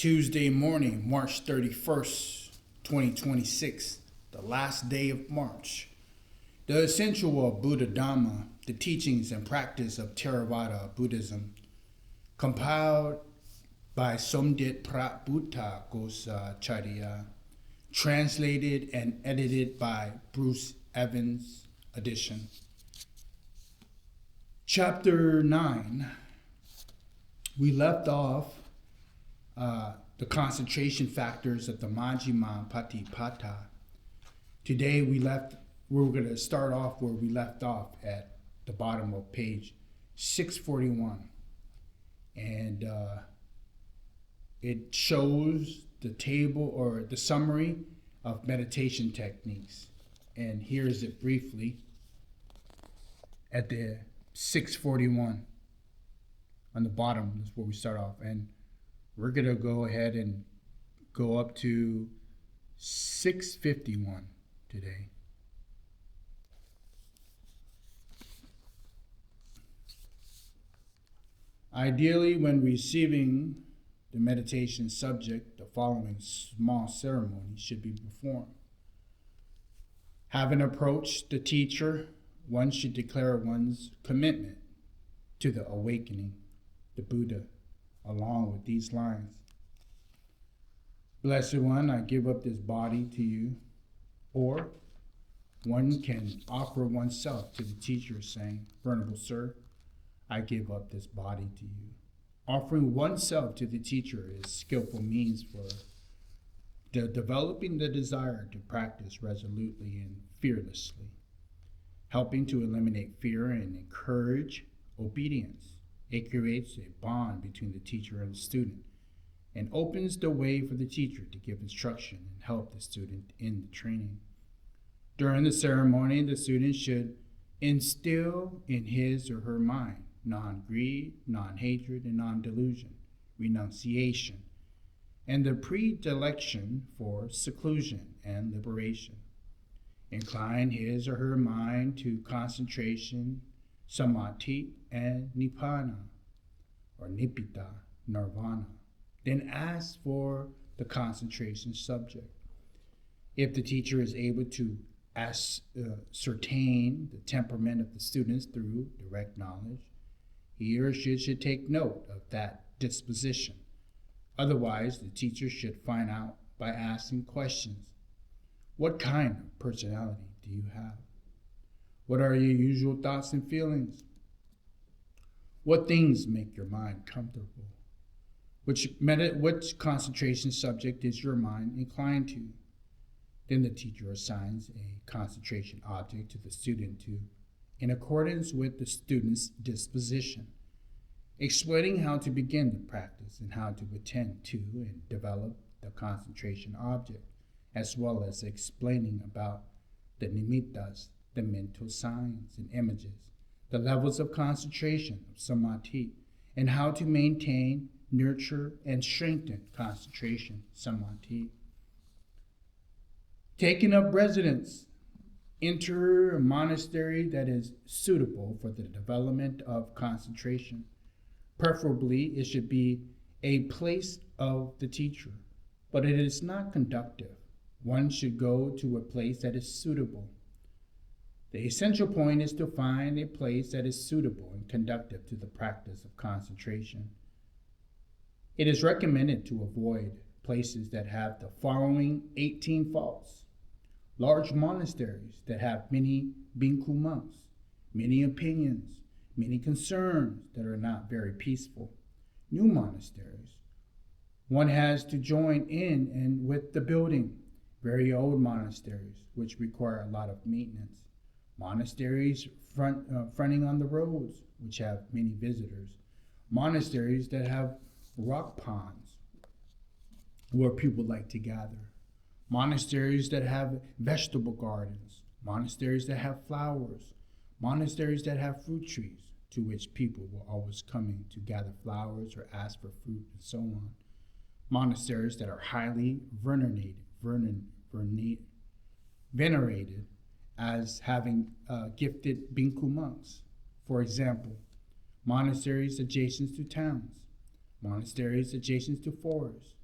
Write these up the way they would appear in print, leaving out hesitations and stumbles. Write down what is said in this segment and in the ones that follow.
Tuesday morning, March 31st, 2026, the last day of March. The essential of Buddha Dhamma, the teachings and practice of Theravada Buddhism, compiled by Somdet Prat Buddha Gosacharya, translated and edited by Bruce Evans, edition. Chapter 9, we left off the concentration factors of the Majjhima Patipata. Today we're going to start off where we left off at the bottom of page 641. And it shows the table or the summary of meditation techniques. And here's it briefly at the 641 on the bottom. That's where we start off. And we're going to go ahead and go up to 651 today. Ideally, when receiving the meditation subject, the following small ceremonies should be performed. Having approached the teacher, one should declare one's commitment to the awakening, the Buddha, along with these lines. Blessed One, I give up this body to you. Or one can offer oneself to the teacher saying, Venerable Sir, I give up this body to you. Offering oneself to the teacher is skillful means for developing the desire to practice resolutely and fearlessly, helping to eliminate fear and encourage obedience. It creates a bond between the teacher and the student and opens the way for the teacher to give instruction and help the student in the training. During the ceremony, the student should instill in his or her mind non-greed, non-hatred, and non-delusion, renunciation, and the predilection for seclusion and liberation. Incline his or her mind to concentration, samadhi, and nibbana, or nibbida, nirvana. Then ask for the concentration subject. If the teacher is able to ascertain the temperament of the students through direct knowledge, he or she should take note of that disposition. Otherwise, the teacher should find out by asking questions. What kind of personality do you have? What are your usual thoughts and feelings? What things make your mind comfortable? Which concentration subject is your mind inclined to? Then the teacher assigns a concentration object to the student in accordance with the student's disposition, explaining how to begin the practice and how to attend to and develop the concentration object, as well as explaining about the nimittas, the mental signs and images, the levels of concentration of samadhi, and how to maintain, nurture, and strengthen concentration samadhi. Taking up residence, enter a monastery that is suitable for the development of concentration. Preferably, it should be a place of the teacher, but it is not conductive. One should go to a place that is suitable. The essential point is to find a place that is suitable and conducive to the practice of concentration. It is recommended to avoid places that have the following 18 faults: large monasteries that have many bhikkhu monks, many opinions, many concerns that are not very peaceful; new monasteries one has to join in and with the building; very old monasteries which require a lot of maintenance; monasteries fronting on the roads which have many visitors; monasteries that have rock ponds where people like to gather; monasteries that have vegetable gardens; monasteries that have flowers; monasteries that have fruit trees, to which people will always coming to gather flowers or ask for fruit and so on; monasteries that are highly venerated as having gifted bhikkhu monks. For example, monasteries adjacent to towns, monasteries adjacent to forests,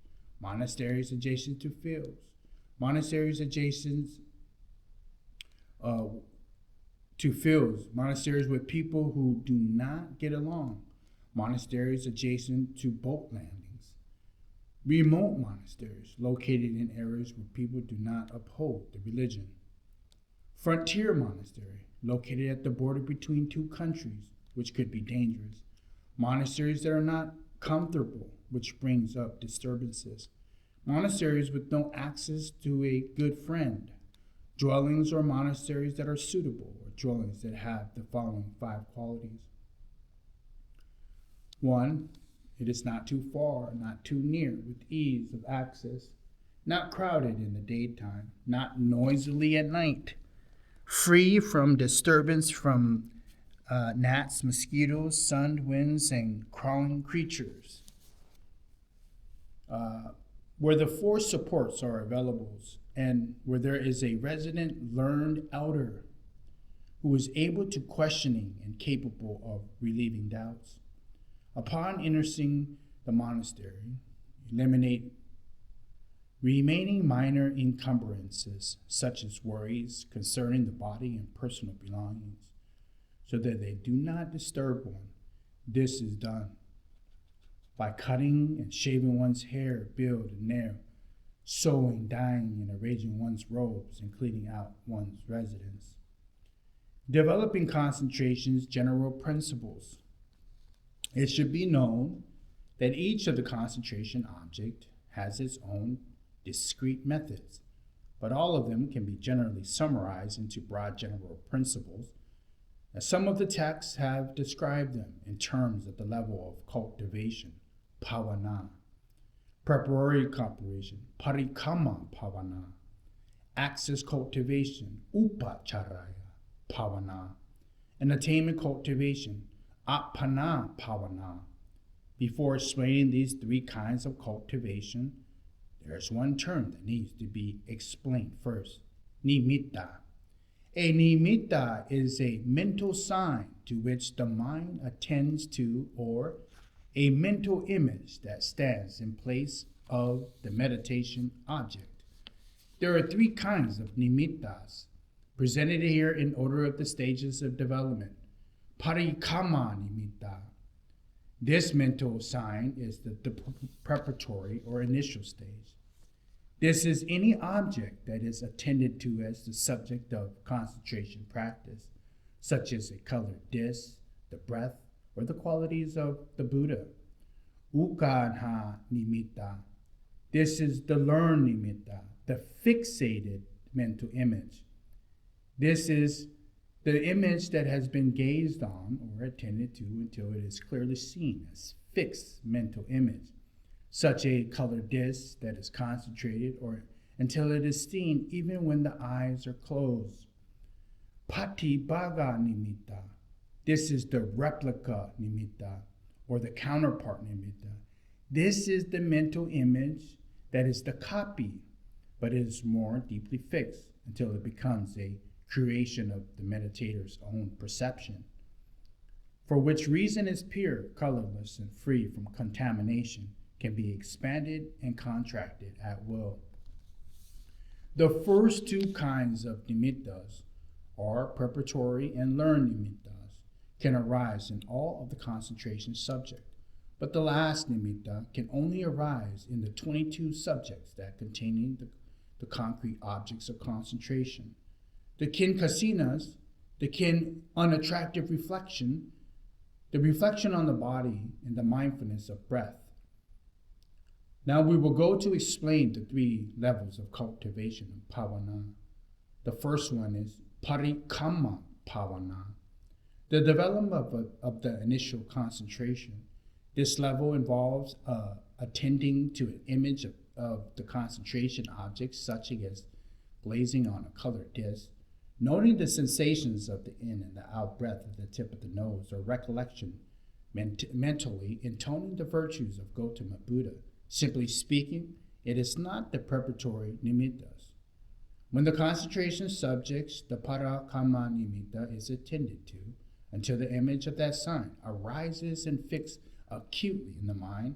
monasteries adjacent to fields, monasteries adjacent uh, to fields, monasteries with people who do not get along, monasteries adjacent to boat landings, remote monasteries located in areas where people do not uphold the religion, frontier monastery located at the border between two countries, which could be dangerous, monasteries that are not comfortable, which brings up disturbances, monasteries with no access to a good friend, dwellings or monasteries that are suitable, or dwellings that have the following 5 qualities. 1, it is not too far, not too near, with ease of access, not crowded in the daytime, not noisily at night, free from disturbance from gnats, mosquitoes, sun, winds, and crawling creatures. Where the 4 supports are available and where there is a resident learned elder who is able to questioning and capable of relieving doubts. Upon entering the monastery, eliminate remaining minor encumbrances such as worries concerning the body and personal belongings, so that they do not disturb one. This is done by cutting and shaving one's hair, beard, and nail, sewing, dyeing, and arranging one's robes, and cleaning out one's residence. Developing concentration's general principles. It should be known that each of the concentration object has its own discrete methods, but all of them can be generally summarized into broad general principles. Now, some of the texts have described them in terms of the level of cultivation, bhavana, preparatory cooperation, parikama bhavana, access cultivation, upacharaya bhavana, and attainment cultivation, appana bhavana. Before explaining these 3 kinds of cultivation, there's one term that needs to be explained first, nimitta. A nimitta is a mental sign to which the mind attends to, or a mental image that stands in place of the meditation object. There are 3 kinds of nimittas, presented here in order of the stages of development. Parikama nimitta. This mental sign is the preparatory or initial stage. This is any object that is attended to as the subject of concentration practice, such as a colored disc, the breath, or the qualities of the Buddha. Ukanha nimitta. This is the learned nimitta, the fixated mental image. This is the image that has been gazed on or attended to until it is clearly seen as fixed mental image, such a colored disc that is concentrated or until it is seen even when the eyes are closed. Patibhaga nimitta. This is the replica nimitta or the counterpart nimitta. This is the mental image that is the copy, but is more deeply fixed until it becomes a creation of the meditator's own perception, for which reason is pure, colorless, and free from contamination, can be expanded and contracted at will. The first 2 kinds of nimittas are preparatory and learned nimittas, can arise in all of the concentration subject, but the last nimitta can only arise in the 22 subjects that containing the concrete objects of concentration. The kin kasinas, the kin unattractive reflection, the reflection on the body, and the mindfulness of breath. Now we will go to explain the 3 levels of cultivation of bhavana. The first one is parikama bhavana, the development of the initial concentration. This level involves attending to an image of the concentration objects, such as glazing on a colored disc, noting the sensations of the in and the out breath of the tip of the nose, or recollection mentally intoning the virtues of Gautama Buddha. Simply speaking, it is not the preparatory nimittas. When the concentration subjects, the parakama nimitta, is attended to, until the image of that sign arises and fixed acutely in the mind,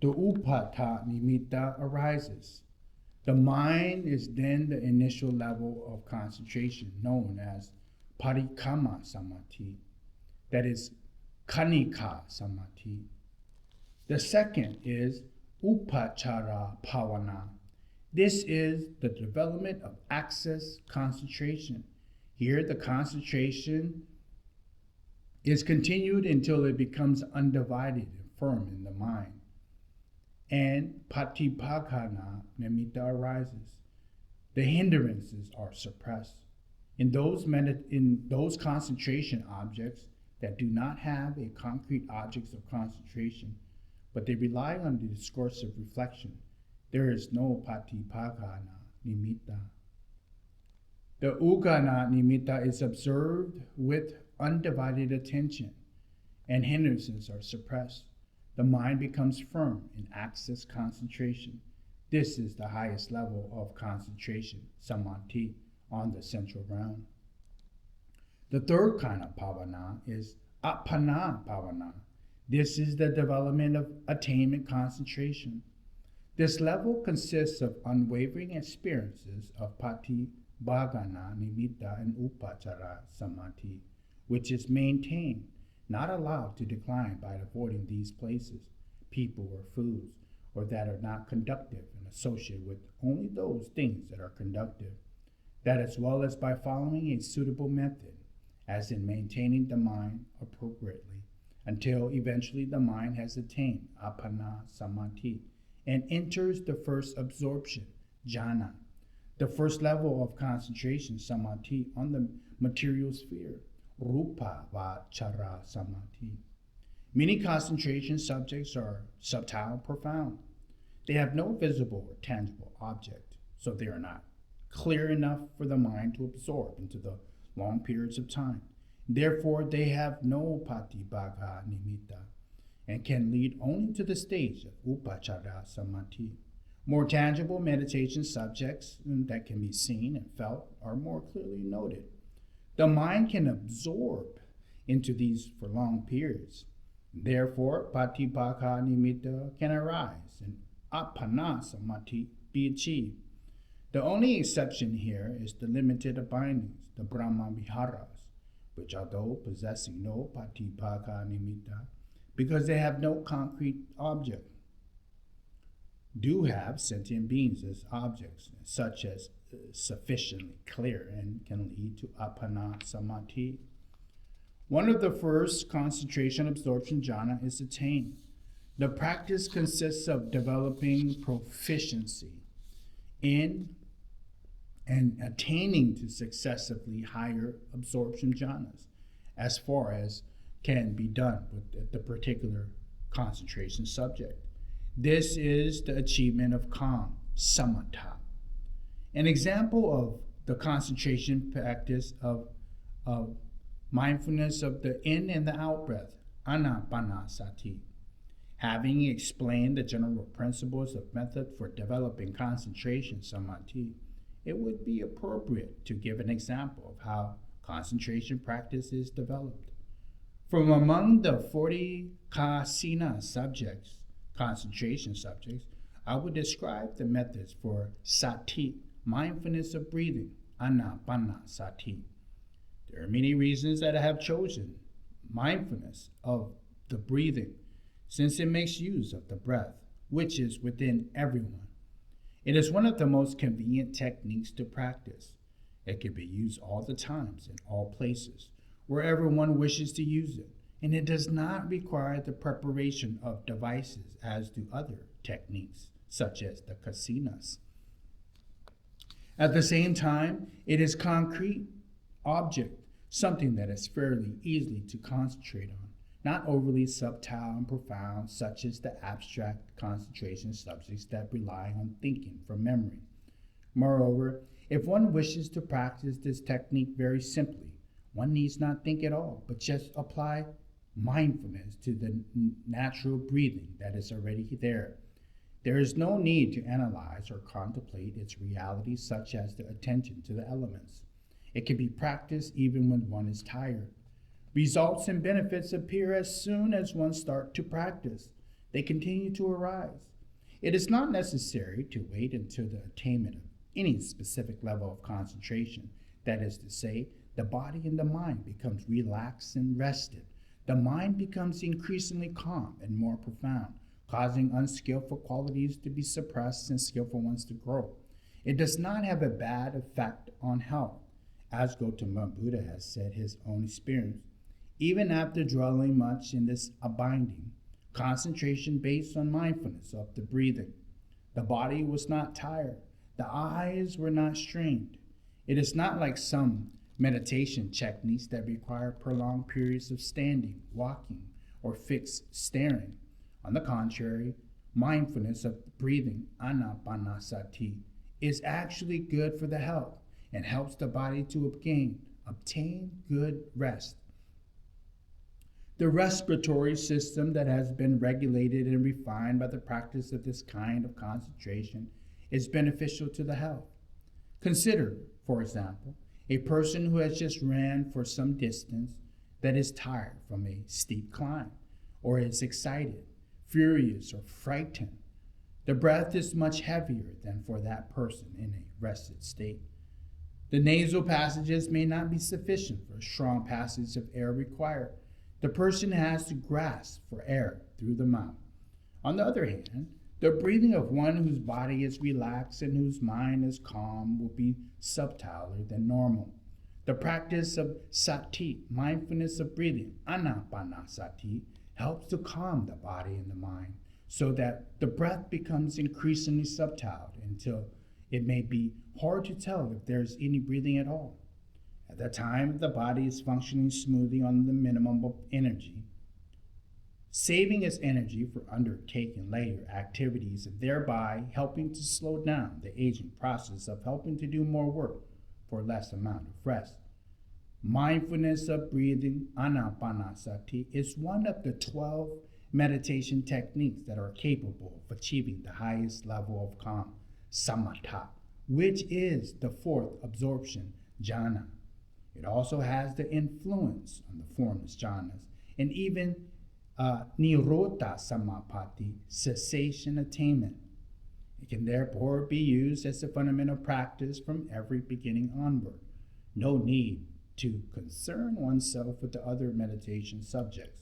the upata nimitta arises. The mind is then the initial level of concentration known as parikama samadhi, that is kanika samadhi. The second is upachara bhavana. This is the development of access concentration. Here the concentration is continued until it becomes undivided and firm in the mind. And patipakana nimitta arises. The hindrances are suppressed. In those concentration objects that do not have a concrete objects of concentration, but they rely on the discursive reflection, there is no patipakana nimitta. The ukana nimitta is observed with undivided attention, and hindrances are suppressed. The mind becomes firm in access concentration. This is the highest level of concentration, samadhi, on the central ground. The third kind of bhavana is appana bhavana. This is the development of attainment concentration. This level consists of unwavering experiences of patibhagana, nimitta, and upachara samadhi, which is maintained, not allowed to decline by avoiding these places, people, or foods, or that are not conductive and associated with only those things that are conductive. That as well as by following a suitable method, as in maintaining the mind appropriately, until eventually the mind has attained appana samadhi and enters the first absorption, jhana, the first level of concentration, samadhi, on the material sphere, rupa vachara samadhi. Many concentration subjects are subtle and profound. They have no visible or tangible object, so they are not clear enough for the mind to absorb into the long periods of time. Therefore, they have no patibhaga nimitta and can lead only to the stage of upachara samadhi. More tangible meditation subjects that can be seen and felt are more clearly noted. The mind can absorb into these for long periods. Therefore, patibhaga nimitta can arise and appana samadhi be achieved. The only exception here is the limited abidings, the Brahma Viharas, which although possessing no patibhaga nimitta, because they have no concrete object, do have sentient beings as objects, such as sufficiently clear and can lead to appana samadhi. One of the first concentration absorption jhana is attained. The practice consists of developing proficiency in and attaining to successively higher absorption jhanas as far as can be done with the particular concentration subject. This is the achievement of calm, samatha. An example of the concentration practice of mindfulness of the in and the out breath, anapanasati. Having explained the general principles of method for developing concentration samadhi, it would be appropriate to give an example of how concentration practice is developed. From among the 40 kasina subjects, concentration subjects, I would describe the methods for sati, mindfulness of breathing, anapanasati. There are many reasons that I have chosen mindfulness of the breathing, since it makes use of the breath, which is within everyone. It is one of the most convenient techniques to practice. It can be used all the times, in all places, wherever one wishes to use it, and it does not require the preparation of devices as do other techniques, such as the kasinas. At the same time, it is concrete object, something that is fairly easily to concentrate on, not overly subtle and profound, such as the abstract concentration subjects that rely on thinking from memory. Moreover, if one wishes to practice this technique very simply, one needs not think at all, but just apply mindfulness to the natural breathing that is already there. There is no need to analyze or contemplate its reality, such as the attention to the elements. It can be practiced even when one is tired. Results and benefits appear as soon as one starts to practice. they continue to arise. It is not necessary to wait until the attainment of any specific level of concentration. That is to say, the body and the mind becomes relaxed and rested. The mind becomes increasingly calm and more profound, causing unskillful qualities to be suppressed and skillful ones to grow. It does not have a bad effect on health, as Gautama Buddha has said his own experience. Even after dwelling much in this abiding, concentration based on mindfulness of the breathing, the body was not tired, the eyes were not strained. It is not like some meditation techniques that require prolonged periods of standing, walking, or fixed staring. On the contrary, mindfulness of breathing, anapanasati, is actually good for the health and helps the body to obtain good rest. The respiratory system that has been regulated and refined by the practice of this kind of concentration is beneficial to the health. Consider, for example, a person who has just ran for some distance that is tired from a steep climb, or is excited, furious, or frightened. The breath is much heavier than for that person in a rested state. The nasal passages may not be sufficient for a strong passage of air required. The person has to grasp for air through the mouth. On the other hand, the breathing of one whose body is relaxed and whose mind is calm will be subtiler than normal. The practice of sati, mindfulness of breathing, anapanasati, helps to calm the body and the mind so that the breath becomes increasingly subtile until it may be hard to tell if there's any breathing at all. At that time, the body is functioning smoothly on the minimum of energy, saving its energy for undertaking later activities and thereby helping to slow down the aging process of helping to do more work for less amount of rest. Mindfulness of breathing, anapanasati, is one of the 12 meditation techniques that are capable of achieving the highest level of calm, samatha, which is the fourth absorption jhana. It also has the influence on the formless jhanas and even nirodha samapatti, cessation attainment. It can therefore be used as a fundamental practice from every beginning onward. No need to concern oneself with the other meditation subjects.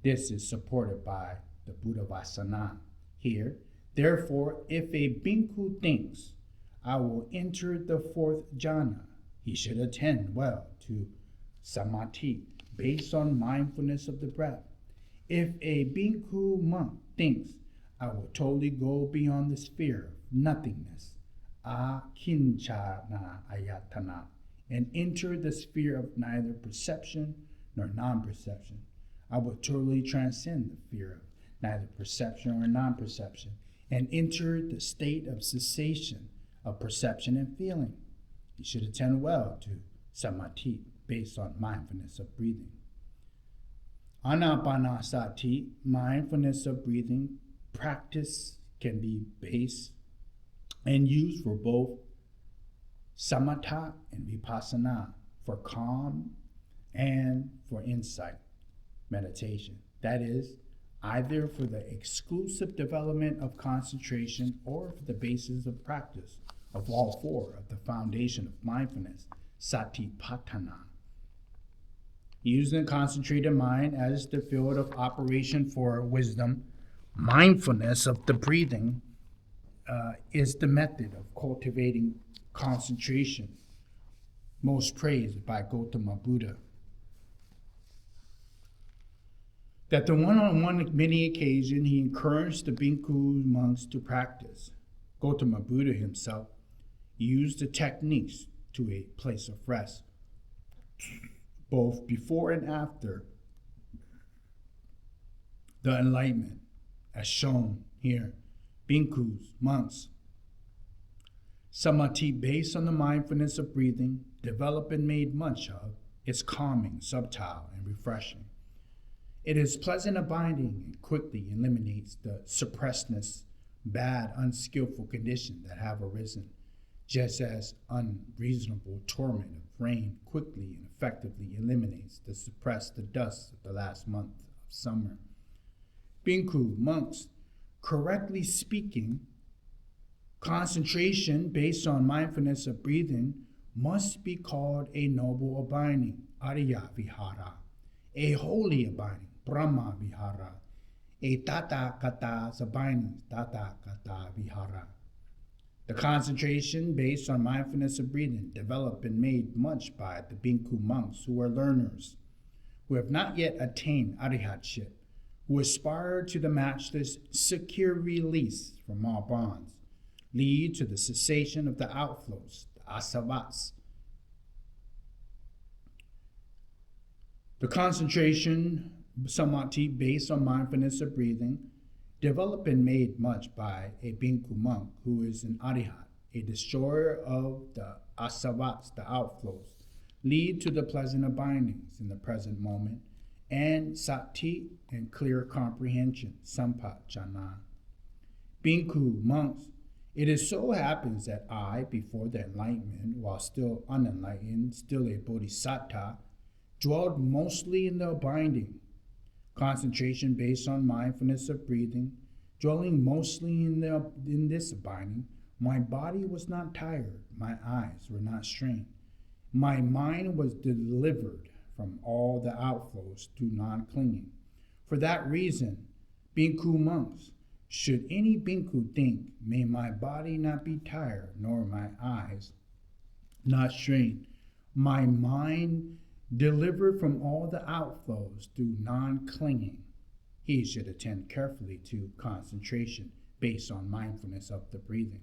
This is supported by the Buddha Vasana. Here, therefore, if a bhikkhu thinks, I will enter the fourth jhana, he should attend well to samadhi based on mindfulness of the breath. If a bhikkhu monk thinks, I will totally go beyond the sphere of nothingness, akinchana ayatana, and enter the sphere of neither perception nor non-perception, I will totally transcend the sphere of neither perception or non-perception, and enter the state of cessation of perception and feeling. You should attend well to samadhi based on mindfulness of breathing. Anapanasati, mindfulness of breathing, practice can be based and used for both samatha and vipassana, for calm and for insight meditation. That is, either for the exclusive development of concentration or for the basis of practice of all four of the foundation of mindfulness, satipatthana. Using a concentrated mind as the field of operation for wisdom, mindfulness of the breathing is the method of cultivating concentration, most praised by Gautama Buddha. That the one-on-one many occasion he encouraged the bhikkhu monks to practice. Gautama Buddha himself used the techniques to a place of rest, both before and after the enlightenment, as shown here. Bhikkhus, monks, samadhi based on the mindfulness of breathing, developed and made much of, is calming, subtle, and refreshing. It is pleasant abiding and quickly eliminates the suppressedness, bad, unskillful conditions that have arisen, just as unreasonable torment of rain quickly and effectively eliminates the suppressed dust of the last month of summer. Bhikkhu, monks, correctly speaking, concentration based on mindfulness of breathing must be called a noble abiding, Arya Vihara, a holy abiding, Brahma Vihara, a Tathagata abiding, Tathagata Vihara. The concentration based on mindfulness of breathing developed and made much by the Bhikkhu monks who are learners, who have not yet attained Arihatship, who aspire to the matchless, secure release from all bonds, lead to the cessation of the outflows, the asavas. The concentration samadhi based on mindfulness of breathing developed and made much by a Bhikkhu monk who is an Arihat, a destroyer of the asavas, the outflows, lead to the pleasant abidings in the present moment, and sati and clear comprehension, sampajana. Bhikkhu monks, it is so happens that I, before the enlightenment, while still unenlightened, still a bodhisattva, dwelled mostly in the abiding, concentration based on mindfulness of breathing, dwelling mostly in this abiding. My body was not tired, my eyes were not strained. My mind was delivered from all the outflows to non-clinging. For that reason, Bhikkhu monks, should any Bhikkhu think, may my body not be tired, nor my eyes not strained, my mind delivered from all the outflows through non-clinging, he should attend carefully to concentration based on mindfulness of the breathing.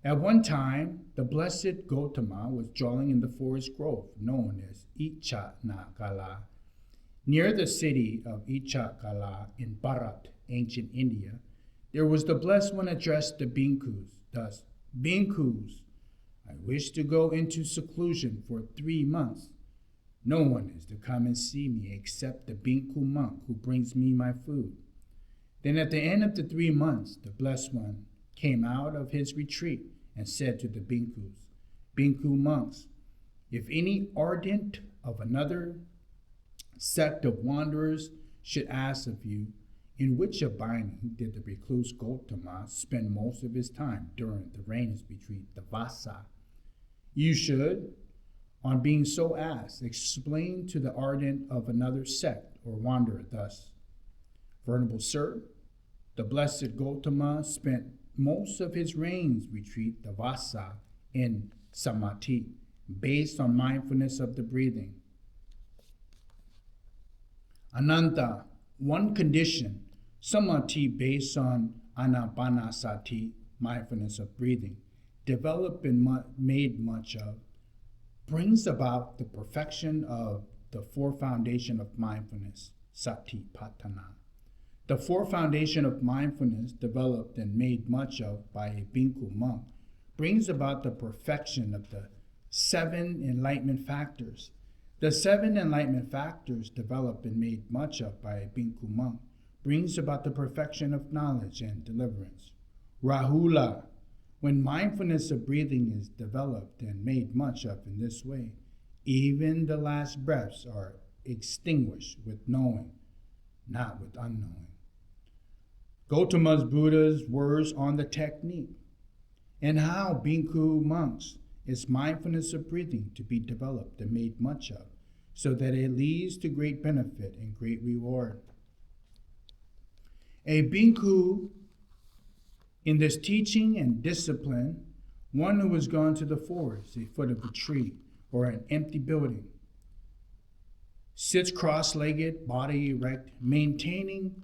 At one time, the blessed Gautama was dwelling in the forest grove known as Ichanagala. Near the city of Ichanagala in Bharat, ancient India, there was the blessed one addressed the bhikkhus thus, Bhikkhus, I wish to go into seclusion for 3 months. No one is to come and see me except the Bhikkhu monk who brings me my food. Then at the end of the 3 months, the blessed one came out of his retreat and said to the bhikkhus, Bhikkhu monks, if any ardent of another sect of wanderers should ask of you, in which abiding did the recluse Gautama spend most of his time during the rains between the Vasa? You should, on being so asked, explain to the ardent of another sect or wanderer thus, Venerable Sir, the blessed Gautama spent most of his rains retreat, the Vasa, in samadhi, based on mindfulness of the breathing. Ananta, one condition, samadhi based on anapanasati, mindfulness of breathing, developed and made much of, brings about the perfection of the 4 foundation of mindfulness, satipatthana. The 4 foundation of mindfulness, developed and made much of by a Bhikkhu monk, brings about the perfection of the 7 enlightenment factors. The 7 enlightenment factors, developed and made much of by a Bhikkhu monk, brings about the perfection of knowledge and deliverance. Rahula, when mindfulness of breathing is developed and made much of in this way, even the last breaths are extinguished with knowing, not with unknowing. Gautama's Buddha's words on the technique and how Bhikkhu monks is mindfulness of breathing to be developed and made much of, so that it leads to great benefit and great reward. A Bhikkhu in this teaching and discipline, one who has gone to the forest, a foot of a tree, or an empty building, sits cross-legged, body erect, maintaining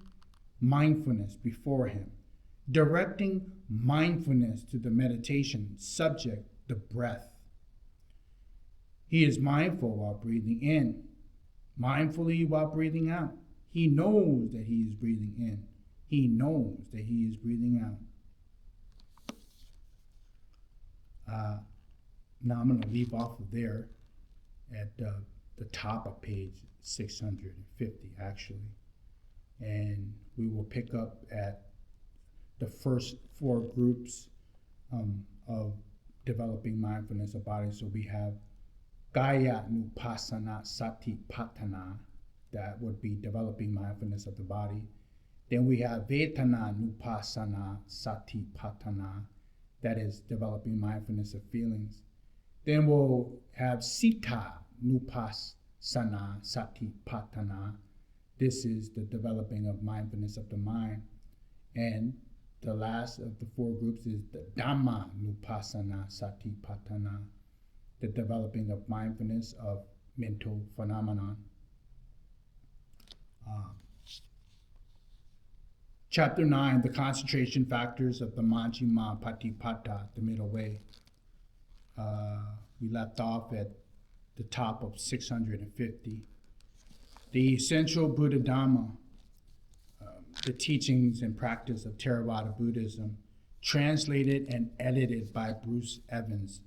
mindfulness before him, directing mindfulness to the meditation subject, the breath. He is mindful while breathing in, mindfully while breathing out. He knows that he is breathing in. He knows that he is breathing out. Now I'm going to leave off of there at the top of page 650, actually. And we will pick up at the first 4 groups of developing mindfulness of body. So we have Kaya Nupassana Satipatthana, that would be developing mindfulness of the body. Then we have Vedana Nupassana Satipatthana, that is developing mindfulness of feelings. Then we'll have Sita Nupassana Satipatthana. This is the developing of mindfulness of the mind. And the last of the four groups is the Dhamma Nupassana Satipatthana, the developing of mindfulness of mental phenomenon. Chapter 9, the concentration factors of the Majjhima Patipada, the middle way. We left off at the top of 650. The essential Buddha Dhamma, the teachings and practice of Theravada Buddhism, translated and edited by Bruce Evans,